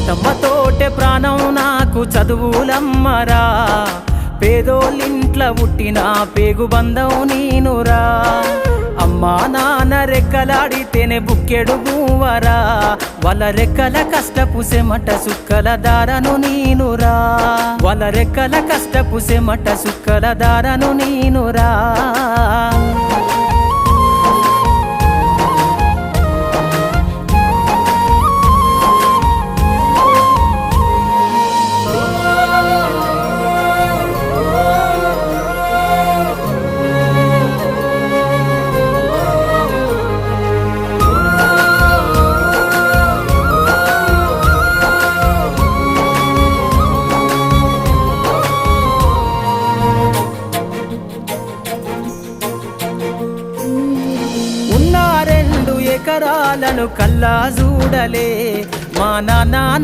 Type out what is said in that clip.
తోటే ప్రాణం నాకు చదువులమ్మరా, పేదోళ్ళింట్ల పుట్టిన పేగు బంధం నేనురా. అమ్మా నాన్న రెక్కలాడితేనే బుక్కెడు భూవరా, వాళ్ళ రెక్కల కష్టపు సెమట సుక్కల దారను నేనురా, వాళ్ళ రెక్కల కష్టపు సెమట సుక్కల దారను నేనురా. ఎకరాలను కల్లా చూడలే మా నాన్న